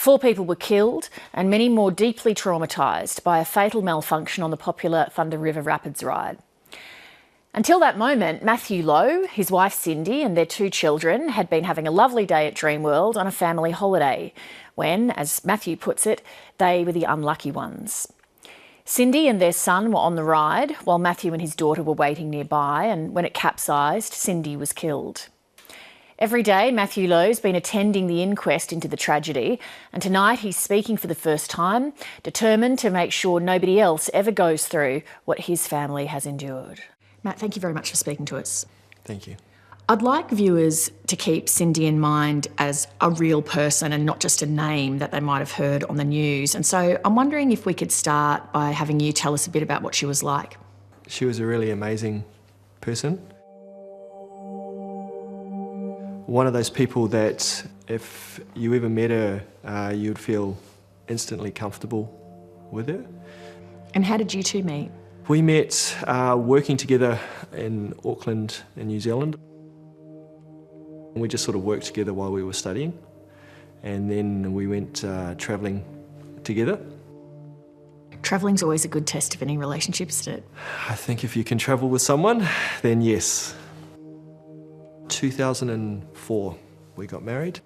4 people were killed and many more deeply traumatised by a fatal malfunction on the popular Thunder River Rapids ride. Until that moment, Mathew Low, his wife Cindy and their 2 children had been having a lovely day at Dreamworld on a family holiday when, as Mathew puts it, they were the unlucky ones. Cindy and their son were on the ride while Mathew and his daughter were waiting nearby, and when it capsized, Cindy was killed. Every day, Mathew Low's been attending the inquest into the tragedy, and tonight he's speaking for the first time, determined to make sure nobody else ever goes through what his family has endured. Matt, thank you very much for speaking to us. Thank you. I'd like viewers to keep Cindy in mind as a real person and not just a name that they might have heard on the news. And so I'm wondering if we could start by having you tell us a bit about what she was like. She was a really amazing person. One of those people that if you ever met her, you'd feel instantly comfortable with her. And how did you two meet? We met working together in Auckland in New Zealand. We just sort of worked together while we were studying, and then we went travelling together. Travelling's always a good test of any relationship, isn't it? I think if you can travel with someone, then yes. 2004, we got married.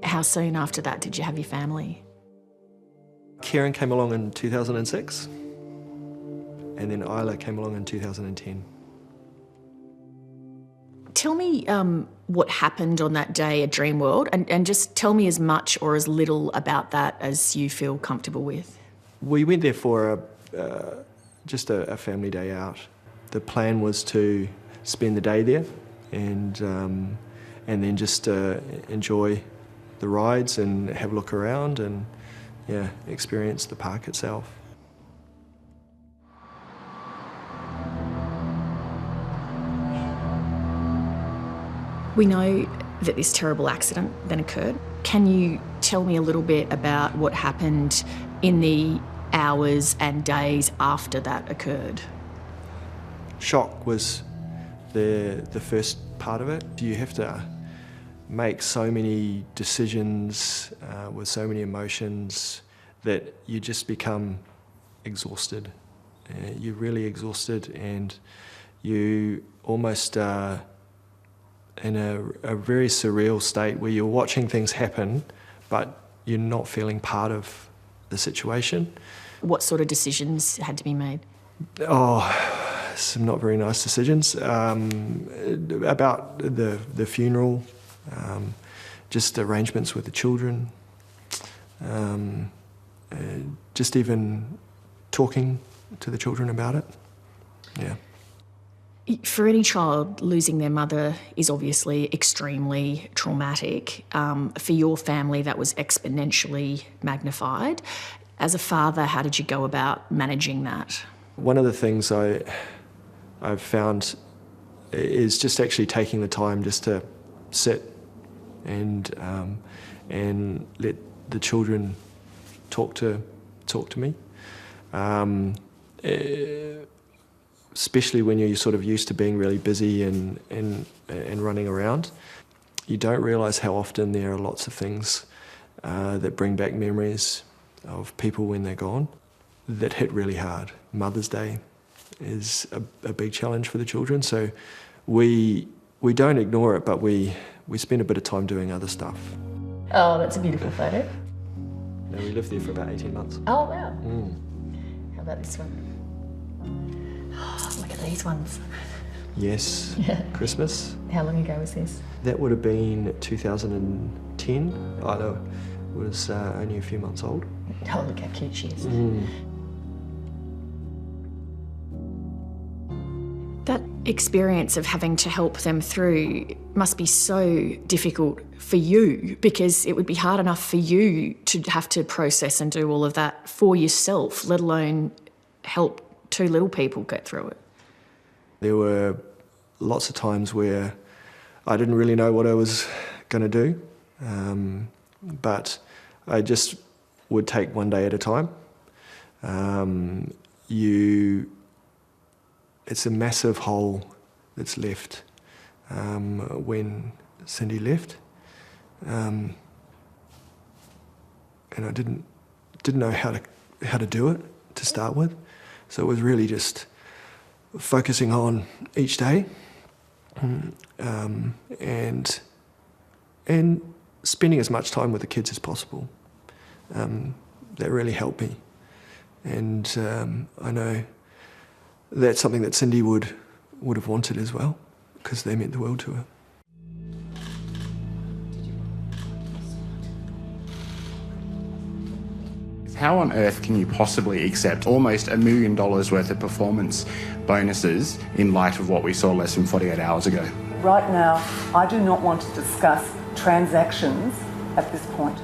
How soon after that did you have your family? Karen came along in 2006, and then Isla came along in 2010. Tell me what happened on that day at Dreamworld, and just tell me as much or as little about that as you feel comfortable with. We went there for just a family day out. The plan was to spend the day there and then just enjoy the rides and have a look around and experience the park itself. We know that this terrible accident then occurred. Can you tell me a little bit about what happened in the hours and days after that occurred? Shock was the first part of it. You have to make so many decisions with so many emotions that you just become exhausted. You're really exhausted, and you almost in a very surreal state where you're watching things happen, but you're not feeling part of the situation. What sort of decisions had to be made? Some not very nice decisions about the funeral, just arrangements with the children, just even talking to the children about it. Yeah. For any child, losing their mother is obviously extremely traumatic. For your family, that was exponentially magnified. As a father, how did you go about managing that? One of the things I've found is just actually taking the time just to sit and let the children talk to me. Especially when you're sort of used to being really busy and running around. You don't realise how often there are lots of things that bring back memories of people when they're gone that hit really hard. Mother's Day is a big challenge for the children, so we don't ignore it, but we spend a bit of time doing other stuff. Oh, that's a beautiful photo. No, we lived there for about 18 months. Oh, wow. How about this one? Look at these ones. Yes, Christmas. How long ago was this? That would have been 2010. Ida was only a few months old. Oh, look how cute she is. That experience of having to help them through must be so difficult for you, because it would be hard enough for you to have to process and do all of that for yourself, let alone help 2 little people get through it. There were lots of times where I didn't really know what I was going to do, but I just would take one day at a time. It's a massive hole that's left when Cindy left. and I didn't know how to do it to start with. So it was really just focusing on each day, and spending as much time with the kids as possible. That really helped me, and I know that's something that Cindy would have wanted as well, because they meant the world to her. How on earth can you possibly accept almost $1 million worth of performance bonuses in light of what we saw less than 48 hours ago? Right now, I do not want to discuss transactions at this point.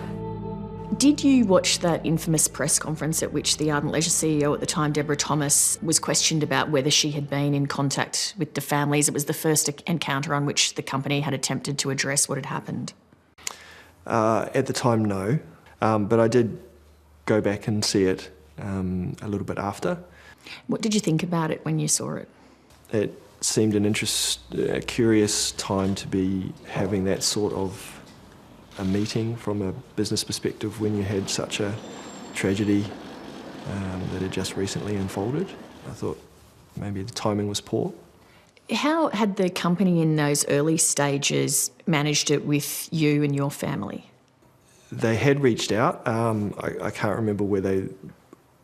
Did you watch that infamous press conference at which the Ardent Leisure CEO at the time, Deborah Thomas, was questioned about whether she had been in contact with the families? It was the first encounter on which the company had attempted to address what had happened. At the time, no, but I did go back and see it a little bit after. What did you think about it when you saw it? It seemed a curious time to be having that sort of a meeting from a business perspective when you had such a tragedy that had just recently unfolded. I thought maybe the timing was poor. How had the company in those early stages managed it with you and your family? They had reached out. I can't remember where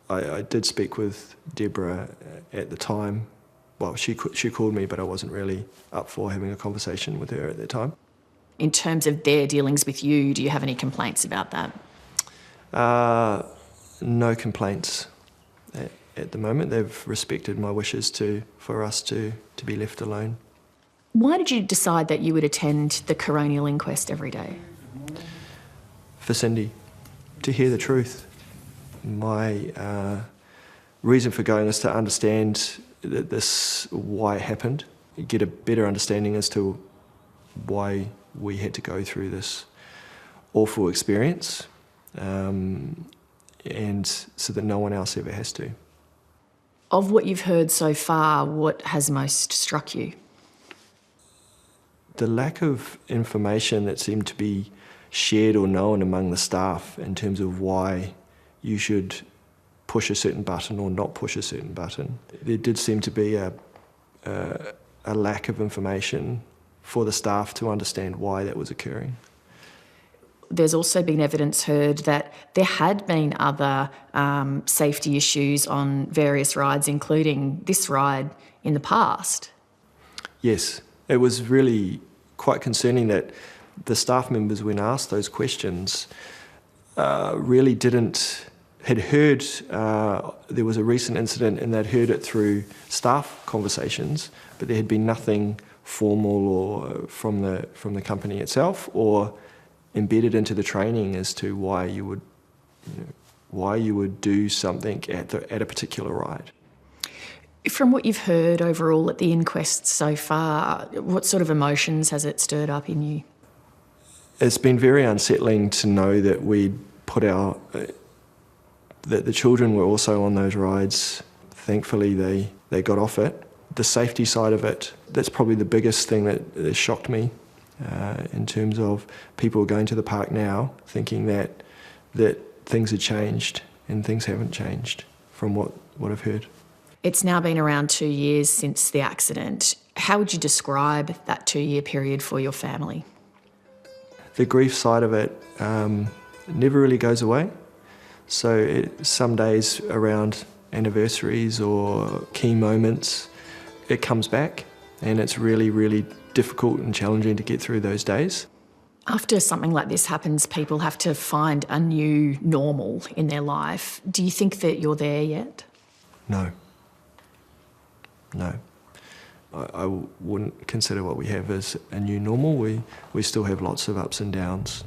I did speak with Deborah at the time. Well, she called me, but I wasn't really up for having a conversation with her at that time. In terms of their dealings with you, do you have any complaints about that? No complaints at the moment. They've respected my wishes for us to be left alone. Why did you decide that you would attend the coronial inquest every day? For Cindy, to hear the truth. My reason for going is to understand why it happened, get a better understanding as to why we had to go through this awful experience, and so that no one else ever has to. Of what you've heard so far, what has most struck you? The lack of information that seemed to be shared or known among the staff in terms of why you should push a certain button or not push a certain button. There did seem to be a lack of information for the staff to understand why that was occurring. There's also been evidence heard that there had been other safety issues on various rides, including this ride in the past. Yes, it was really quite concerning that the staff members, when asked those questions, really had heard there was a recent incident and they'd heard it through staff conversations, but there had been nothing formal or from the company itself or embedded into the training as to why you would do something at a particular ride. From what you've heard overall at the inquest so far, what sort of emotions has it stirred up in you? It's been very unsettling to know that we'd put that the children were also on those rides. Thankfully, they got off it. The safety side of it, that's probably the biggest thing that shocked me in terms of people going to the park now thinking that things had changed, and things haven't changed from what I've heard. It's now been around 2 years since the accident. How would you describe that 2-year period for your family? The grief side of it never really goes away. So some days around anniversaries or key moments, it comes back, and it's really, really difficult and challenging to get through those days. After something like this happens, people have to find a new normal in their life. Do you think that you're there yet? No. I wouldn't consider what we have as a new normal. We still have lots of ups and downs.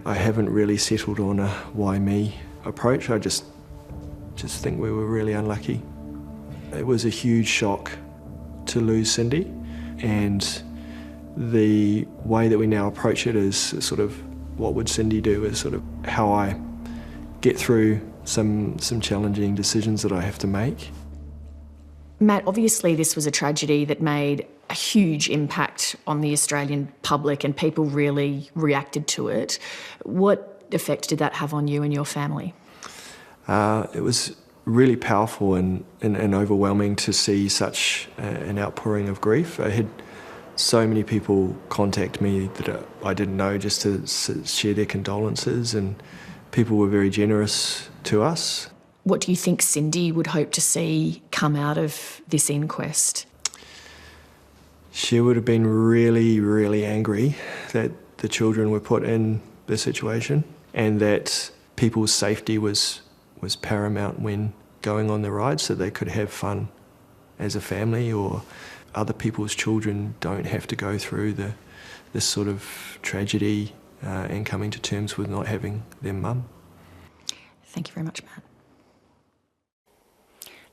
I haven't really settled on a why me approach. I just think we were really unlucky. It was a huge shock to lose Cindy, and the way that we now approach it is sort of what would Cindy do is sort of how I get through some challenging decisions that I have to make. Matt, obviously this was a tragedy that made a huge impact on the Australian public and people really reacted to it. What effect did that have on you and your family? It was really powerful and overwhelming to see such an outpouring of grief. I had so many people contact me that I didn't know just to share their condolences, and people were very generous to us. What do you think Cindy would hope to see come out of this inquest? She would have been really, really angry that the children were put in this situation and that people's safety was paramount when going on the ride, so they could have fun as a family, or other people's children don't have to go through this sort of tragedy and coming to terms with not having their mum. Thank you very much, Matt.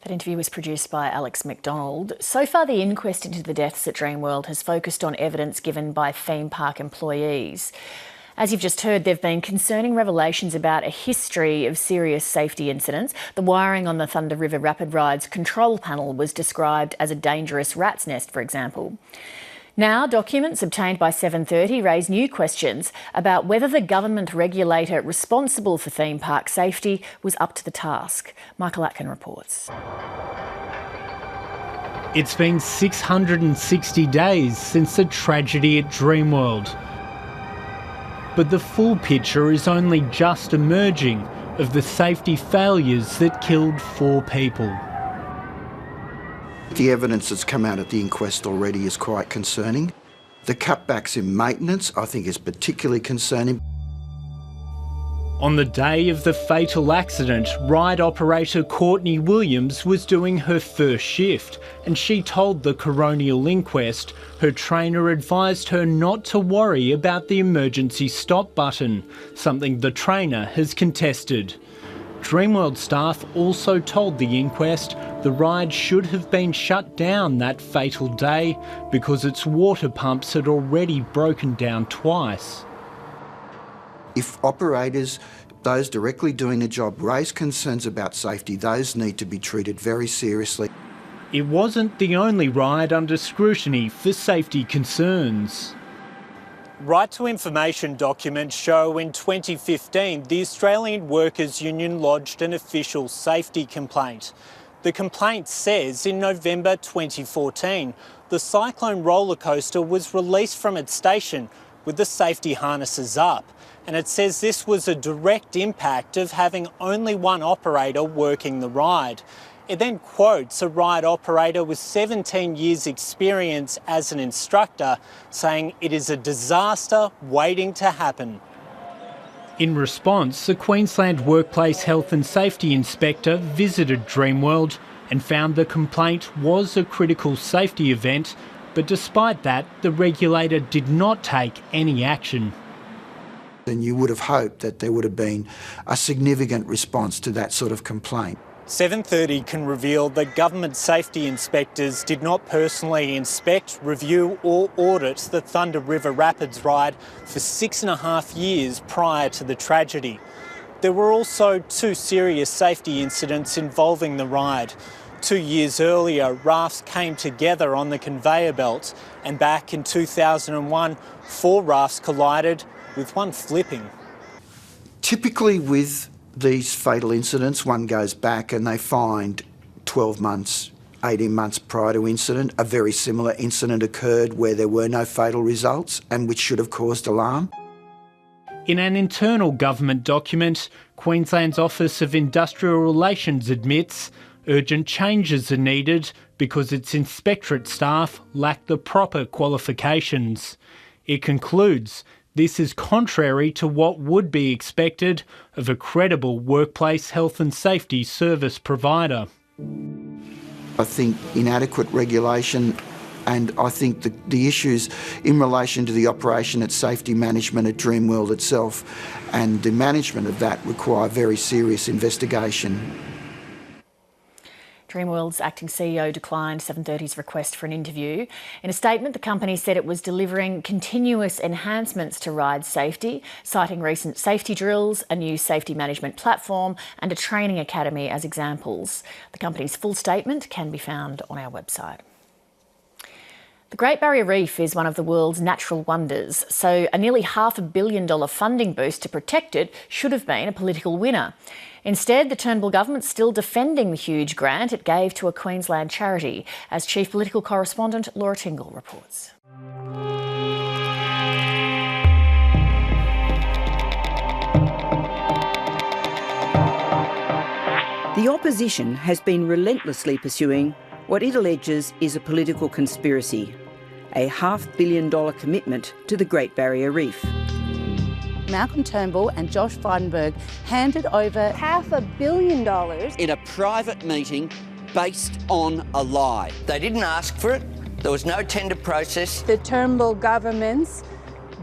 That interview was produced by Alex McDonald. So far, the inquest into the deaths at Dreamworld has focused on evidence given by theme park employees. As you've just heard, there have been concerning revelations about a history of serious safety incidents. The wiring on the Thunder River Rapid Ride's control panel was described as a dangerous rat's nest, for example. Now, documents obtained by 7:30 raise new questions about whether the government regulator responsible for theme park safety was up to the task. Michael Atkin reports. It's been 660 days since the tragedy at Dreamworld. But the full picture is only just emerging of the safety failures that killed 4 people. The evidence that's come out at the inquest already is quite concerning. The cutbacks in maintenance, I think, is particularly concerning. On the day of the fatal accident, ride operator Courtney Williams was doing her first shift, and she told the coronial inquest her trainer advised her not to worry about the emergency stop button, something the trainer has contested. Dreamworld staff also told the inquest the ride should have been shut down that fatal day because its water pumps had already broken down twice. If operators, those directly doing the job, raise concerns about safety, those need to be treated very seriously. It wasn't the only ride under scrutiny for safety concerns. Right to information documents show in 2015 the Australian Workers' Union lodged an official safety complaint. The complaint says in November 2014 the Cyclone roller coaster was released from its station with the safety harnesses up, and it says this was a direct impact of having only one operator working the ride. It then quotes a ride operator with 17 years' experience as an instructor, saying it is a disaster waiting to happen. In response, the Queensland Workplace Health and Safety Inspector visited Dreamworld and found the complaint was a critical safety event, but despite that, the regulator did not take any action. And you would have hoped that there would have been a significant response to that sort of complaint. 7:30 can reveal that government safety inspectors did not personally inspect, review or audit the Thunder River Rapids ride for 6.5 years prior to the tragedy. There were also 2 serious safety incidents involving the ride. 2 years earlier, rafts came together on the conveyor belt, and back in 2001, 4 rafts collided, with one flipping. Typically with these fatal incidents, one goes back and they find 12 months, 18 months prior to incident, a very similar incident occurred where there were no fatal results and which should have caused alarm. In an internal government document, Queensland's Office of Industrial Relations admits urgent changes are needed because its inspectorate staff lack the proper qualifications. It concludes this is contrary to what would be expected of a credible workplace health and safety service provider. I think inadequate regulation, and I think the issues in relation to the operation at safety management at Dreamworld itself and the management of that require very serious investigation. Dreamworld's acting CEO declined 7:30's request for an interview. In a statement, the company said it was delivering continuous enhancements to ride safety, citing recent safety drills, a new safety management platform and a training academy as examples. The company's full statement can be found on our website. The Great Barrier Reef is one of the world's natural wonders, so a nearly $500 million funding boost to protect it should have been a political winner. Instead, the Turnbull government's still defending the huge grant it gave to a Queensland charity, as Chief Political Correspondent Laura Tingle reports. The opposition has been relentlessly pursuing what it alleges is a political conspiracy, a $500 million commitment to the Great Barrier Reef. Malcolm Turnbull and Josh Frydenberg handed over $500 million in a private meeting based on a lie. They didn't ask for it. There was no tender process. The Turnbull government's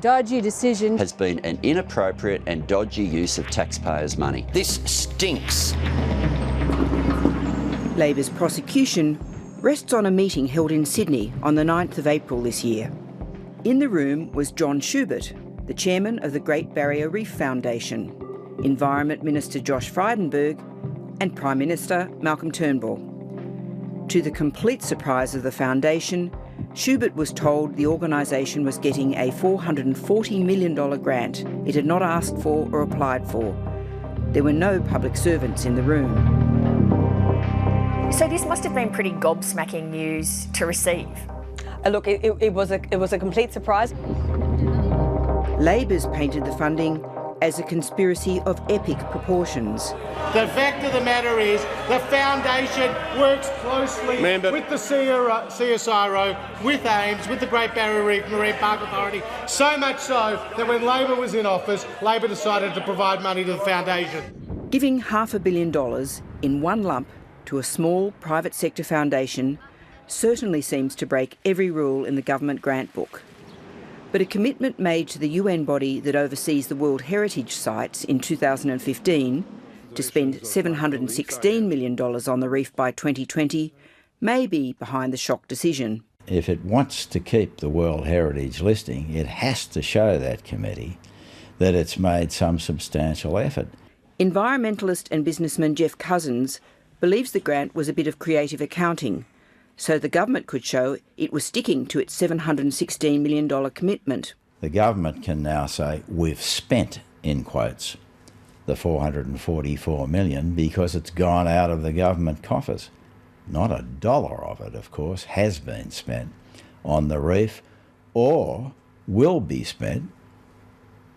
dodgy decision Has been an inappropriate and dodgy use of taxpayers' money. This stinks. Labor's prosecution rests on a meeting held in Sydney on the 9th of April this year. In the room was John Schubert, the chairman of the Great Barrier Reef Foundation, Environment Minister Josh Frydenberg and Prime Minister Malcolm Turnbull. To the complete surprise of the foundation, Schubert was told the organisation was getting a $440 million grant it had not asked for or applied for. There were no public servants in the room. So this must have been pretty gobsmacking news to receive. Look, it was a complete surprise. Labor's painted the funding as a conspiracy of epic proportions. The fact of the matter is the foundation works closely with the CSIRO, with AIMS, with the Great Barrier Reef Marine Park Authority, so much so that when Labor was in office, Labor decided to provide money to the foundation. Giving $500 million in one lump to a small private sector foundation certainly seems to break every rule in the government grant book. But a commitment made to the UN body that oversees the World Heritage Sites in 2015 to spend $716 million on the reef by 2020 may be behind the shock decision. If it wants to keep the World Heritage listing, it has to show that committee that it's made some substantial effort. Environmentalist and businessman Jeff Cousins believes the grant was a bit of creative accounting, so the government could show it was sticking to its $716 million commitment. The government can now say, we've spent, in quotes, the $444 million because it's gone out of the government coffers. Not a dollar of it, of course, has been spent on the reef or will be spent,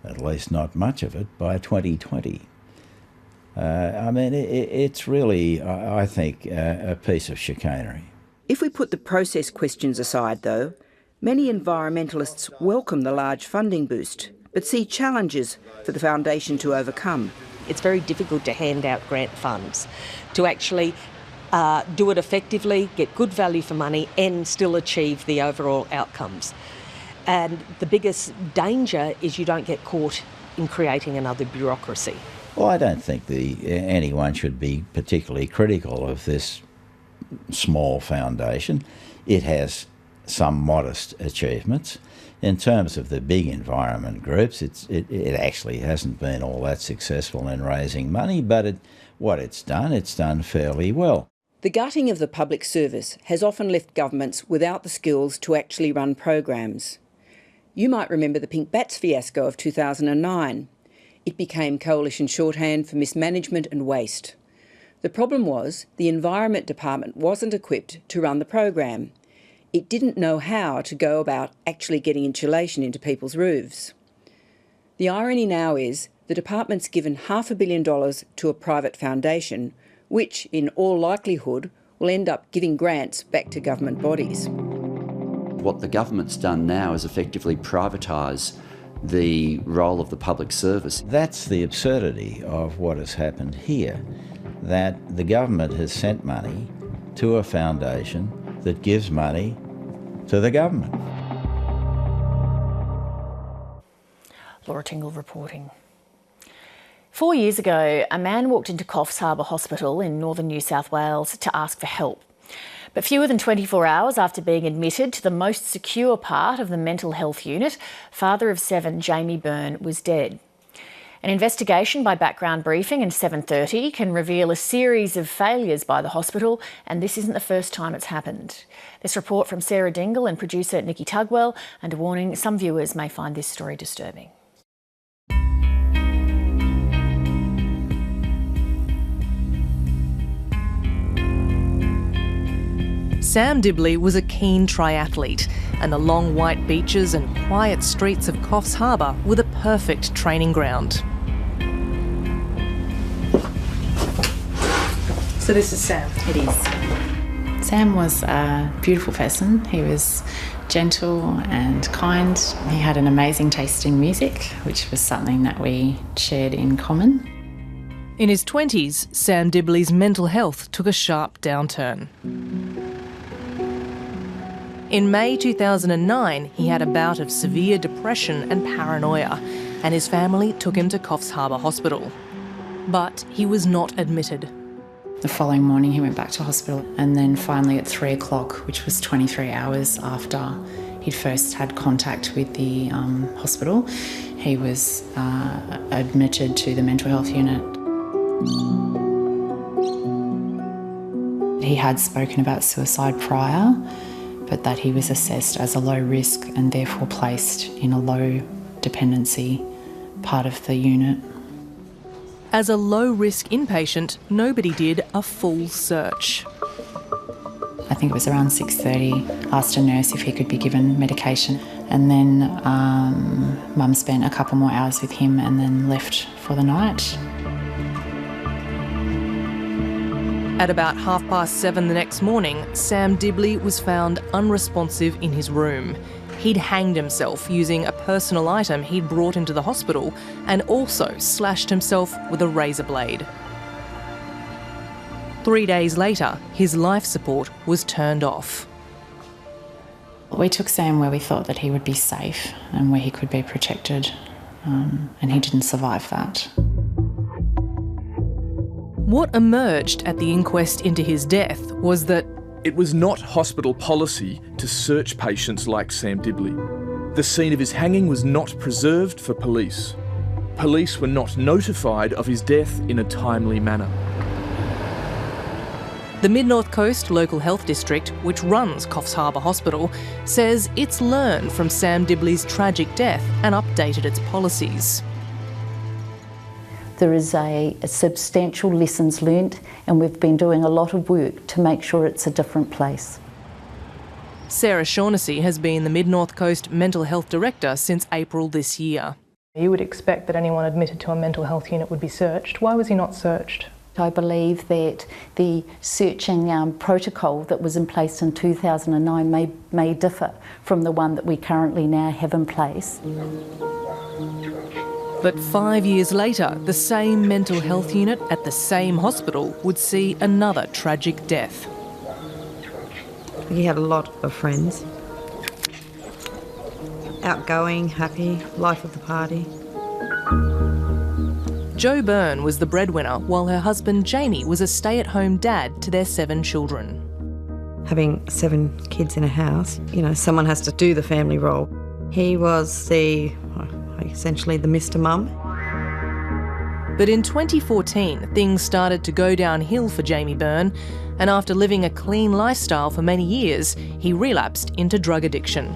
at least not much of it, by 2020. It's really, I think, a piece of chicanery. If we put the process questions aside, though, many environmentalists welcome the large funding boost, but see challenges for the foundation to overcome. It's very difficult to hand out grant funds, to actually do it effectively, get good value for money and still achieve the overall outcomes. And the biggest danger is you don't get caught in creating another bureaucracy. Well, I don't think anyone should be particularly critical of this small foundation. It has some modest achievements. In terms of the big environment groups, it actually hasn't been all that successful in raising money, but what it's done fairly well. The gutting of the public service has often left governments without the skills to actually run programs. You might remember the Pink Bats fiasco of 2009. It became coalition shorthand for mismanagement and waste. The problem was the Environment Department wasn't equipped to run the program. It didn't know how to go about actually getting insulation into people's roofs. The irony now is the department's given $500 million to a private foundation, which, in all likelihood, will end up giving grants back to government bodies. What the government's done now is effectively privatise the role of the public service. That's the absurdity of what has happened here, that the government has sent money to a foundation that gives money to the government. Laura Tingle reporting. 4 years ago, a man walked into Coffs Harbour Hospital in northern New South Wales to ask for help. But fewer than 24 hours after being admitted to the most secure part of the mental health unit, father of 7 Jamie Byrne was dead. An investigation by Background Briefing in 7:30 can reveal a series of failures by the hospital, and this isn't the first time it's happened. This report from Sarah Dingle and producer Nikki Tugwell, and a warning, some viewers may find this story disturbing. Sam Dibley was a keen triathlete, and the long white beaches and quiet streets of Coffs Harbour were the perfect training ground. So this is Sam? It is. Sam was a beautiful person. He was gentle and kind. He had an amazing taste in music, which was something that we shared in common. In his 20s, Sam Dibley's mental health took a sharp downturn. In May 2009, he had a bout of severe depression and paranoia, and his family took him to Coffs Harbour Hospital. But he was not admitted. The following morning he went back to hospital, and then finally at 3 o'clock, which was 23 hours after he'd first had contact with the hospital, he was admitted to the mental health unit. He had spoken about suicide prior, but that he was assessed as a low risk and therefore placed in a low dependency part of the unit. As a low-risk inpatient, nobody did a full search. I think it was around 6:30, asked a nurse if he could be given medication, and then Mum spent a couple more hours with him and then left for the night. At about 7:30 the next morning, Sam Dibley was found unresponsive in his room. He'd hanged himself using a personal item he'd brought into the hospital and also slashed himself with a razor blade. 3 days later, his life support was turned off. We took Sam where we thought that he would be safe and where he could be protected, and he didn't survive that. What emerged at the inquest into his death was that it was not hospital policy to search patients like Sam Dibley. The scene of his hanging was not preserved for police. Police were not notified of his death in a timely manner. The Mid-North Coast Local Health District, which runs Coffs Harbour Hospital, says it's learned from Sam Dibley's tragic death and updated its policies. There is a substantial lessons learnt, and we've been doing a lot of work to make sure it's a different place. Sarah Shaughnessy has been the Mid-North Coast Mental Health Director since April this year. You would expect that anyone admitted to a mental health unit would be searched. Why was he not searched? I believe that the searching protocol that was in place in 2009 may differ from the one that we currently now have in place. But 5 years later, the same mental health unit at the same hospital would see another tragic death. He had a lot of friends. Outgoing, happy, life of the party. Jo Byrne was the breadwinner, while her husband Jamie was a stay-at-home dad to their 7 children. Having 7 kids in a house, someone has to do the family role. He was essentially the Mr. Mum. But in 2014, things started to go downhill for Jamie Byrne, and after living a clean lifestyle for many years, he relapsed into drug addiction.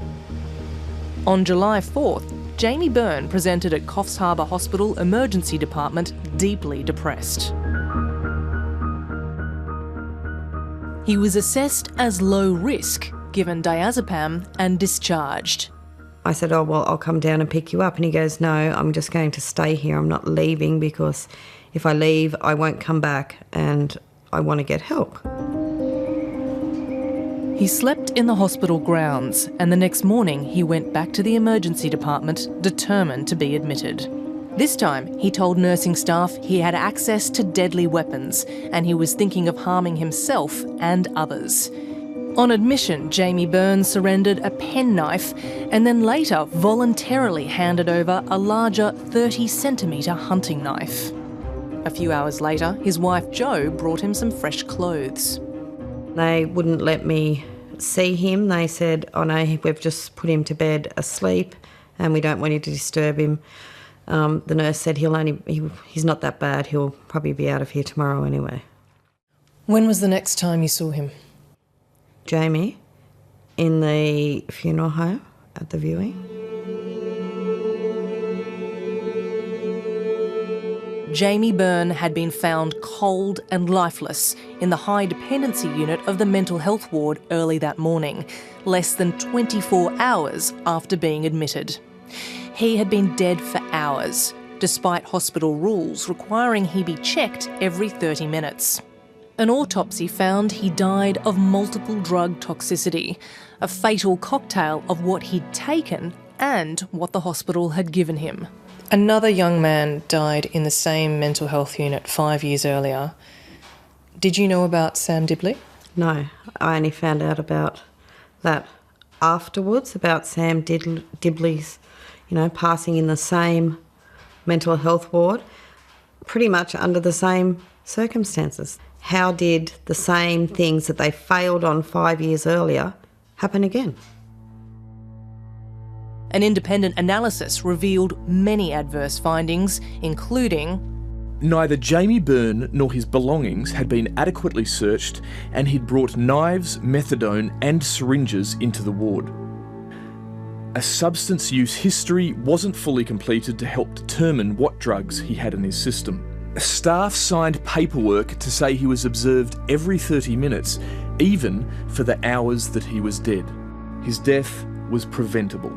On July 4th, Jamie Byrne presented at Coffs Harbour Hospital Emergency Department deeply depressed. He was assessed as low risk, given diazepam and discharged. I said, oh, well, I'll come down and pick you up. And he goes, no, I'm just going to stay here. I'm not leaving because if I leave, I won't come back and I want to get help. He slept in the hospital grounds, and the next morning he went back to the emergency department, determined to be admitted. This time, he told nursing staff he had access to deadly weapons and he was thinking of harming himself and others. On admission, Jamie Byrne surrendered a penknife and then later voluntarily handed over a larger 30-centimetre hunting knife. A few hours later, his wife Jo brought him some fresh clothes. They wouldn't let me see him. They said, oh no, we've just put him to bed asleep and we don't want you to disturb him. The nurse said he's not that bad, he'll probably be out of here tomorrow anyway. When was the next time you saw him? Jamie, in the funeral home at the viewing. Jamie Byrne had been found cold and lifeless in the high dependency unit of the mental health ward early that morning, less than 24 hours after being admitted. He had been dead for hours, despite hospital rules requiring he be checked every 30 minutes. An autopsy found he died of multiple drug toxicity, a fatal cocktail of what he'd taken and what the hospital had given him. Another young man died in the same mental health unit 5 years earlier. Did you know about Sam Dibley? No, I only found out about that afterwards, about Sam Dibley's, passing in the same mental health ward, pretty much under the same circumstances. How did the same things that they failed on 5 years earlier happen again? An independent analysis revealed many adverse findings, including neither Jamie Byrne nor his belongings had been adequately searched, and he'd brought knives, methadone and syringes into the ward. A substance use history wasn't fully completed to help determine what drugs he had in his system. Staff signed paperwork to say he was observed every 30 minutes, even for the hours that he was dead. His death was preventable.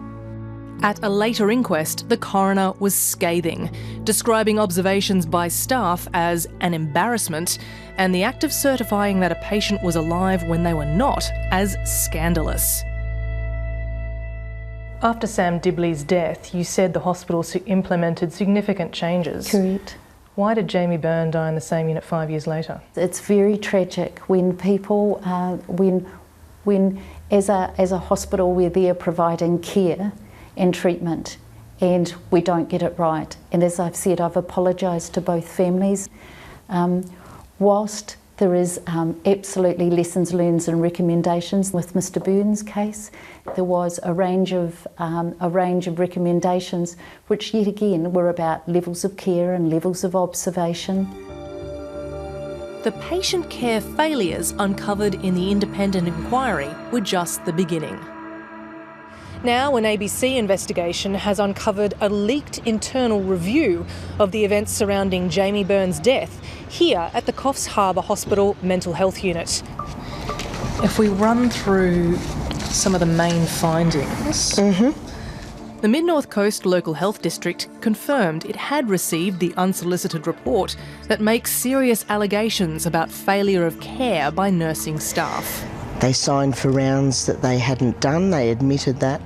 At a later inquest, the coroner was scathing, describing observations by staff as an embarrassment and the act of certifying that a patient was alive when they were not as scandalous. After Sam Dibley's death, you said the hospital implemented significant changes. Correct. Why did Jamie Byrne die in the same unit 5 years later? It's very tragic when people, when as a hospital we're there providing care and treatment and we don't get it right. And as I've said, I've apologised to both families. Whilst there is absolutely lessons learned and recommendations with Mr Byrne's case, there was a range of recommendations which yet again were about levels of care and levels of observation. The patient care failures uncovered in the independent inquiry were just the beginning. Now, an ABC investigation has uncovered a leaked internal review of the events surrounding Jamie Byrne's death here at the Coffs Harbour Hospital Mental Health Unit. If we run through some of the main findings. The Mid-North Coast Local Health District confirmed it had received the unsolicited report that makes serious allegations about failure of care by nursing staff. They signed for rounds that they hadn't done, they admitted that.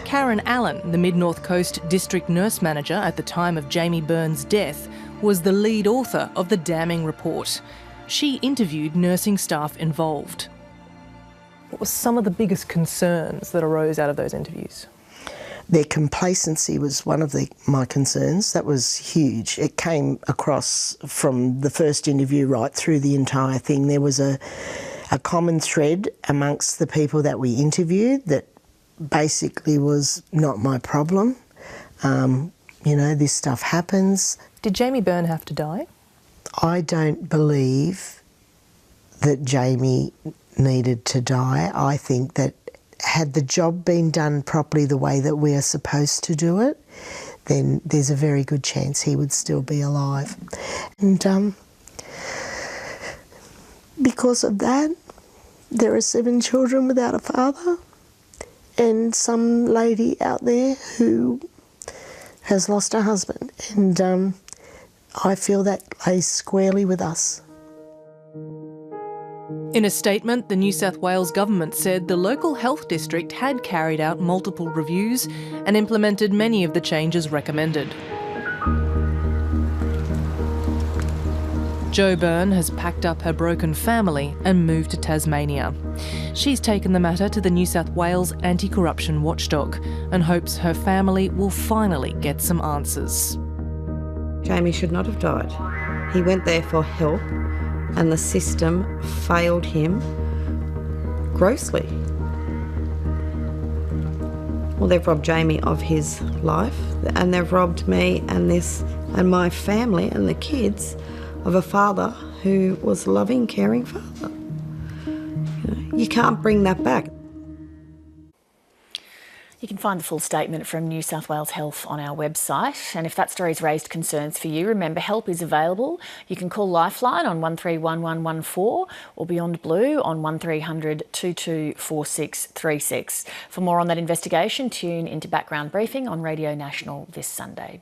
Karen Allen, the Mid-North Coast District Nurse Manager at the time of Jamie Byrne's death, was the lead author of the damning report. She interviewed nursing staff involved. What were some of the biggest concerns that arose out of those interviews? Their complacency was one of my concerns. That was huge. It came across from the first interview right through the entire thing. There was a common thread amongst the people that we interviewed that basically was not my problem. This stuff happens. Did Jamie Byrne have to die? I don't believe that Jamie needed to die. I think that had the job been done properly the way that we are supposed to do it, then there's a very good chance he would still be alive. And because of that, there are 7 children without a father and some lady out there who has lost her husband. And I feel that lays squarely with us. In a statement, the New South Wales government said the local health district had carried out multiple reviews and implemented many of the changes recommended. Jo Byrne has packed up her broken family and moved to Tasmania. She's taken the matter to the New South Wales anti-corruption watchdog and hopes her family will finally get some answers. Jamie should not have died. He went there for help and the system failed him grossly. Well, they've robbed Jamie of his life, and they've robbed me and my family and the kids of a father who was a loving, caring father. You can't bring that back. You can find the full statement from New South Wales Health on our website. And if that story's raised concerns for you, remember help is available. You can call Lifeline on 131114 or Beyond Blue on 1300 224636. For more on that investigation, tune into Background Briefing on Radio National this Sunday.